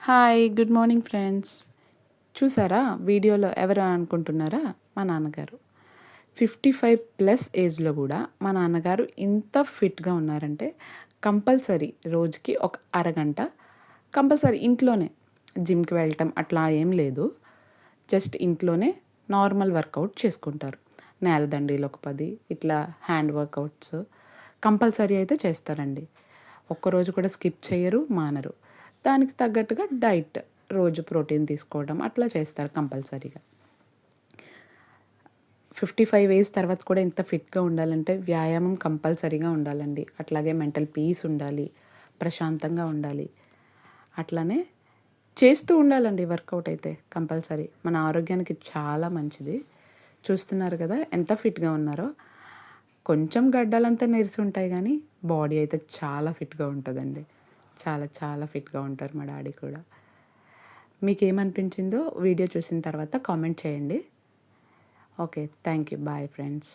Hi good morning friends. చూసారా వీడియోలో ఎవరు అనుకుంటున్నారా? మా నాన్నగారు. 55+ ఏజ్లో కూడా మా నాన్నగారు ఇంత ఫిట్గా ఉన్నారంటే కంపల్సరీ రోజుకి ఒక అరగంట కంపల్సరీ ఇంట్లోనే జిమ్కి వెళ్ళటం అట్లా ఏం లేదు. జస్ట్ ఇంట్లోనే నార్మల్ వర్కౌట్ చేసుకుంటారు. నేలదండీలు ఒక 10 ఇట్లా హ్యాండ్ వర్కౌట్స్ కంపల్సరీ అయితే చేస్తారండి. ఒక్కరోజు కూడా స్కిప్ చేయరు, మానరు. దానికి తగ్గట్టుగా డైట్ రోజు ప్రోటీన్ తీసుకోవడం అట్లా చేస్తారు కంపల్సరీగా. 55 ఏజ్ తర్వాత కూడా ఇంత ఫిట్‌గా ఉండాలంటే వ్యాయామం కంపల్సరీగా ఉండాలండి. అట్లాగే మెంటల్ పీస్ ఉండాలి. ప్రశాంతంగా ఉండాలి. అట్లనే చేస్తూ ఉండాలండి వర్కౌట్ అయితే కంపల్సరీ. మన ఆరోగ్యానికి చాలా మంచిది. చూస్తున్నారు కదా ఎంత ఫిట్‌గా ఉన్నారో. కొంచెం గడ్డాలంతా నెరిసుంటాయి గానీ బాడీ అయితే చాలా ఫిట్‌గా ఉంటదండి. చాలా చాలా ఫిట్‌గా ఉంటారు మా డాడీ కూడా. మీకేమనిపించిందో వీడియో చూసిన తర్వాత కామెంట్ చేయండి. Okay. Thank you. Bye friends.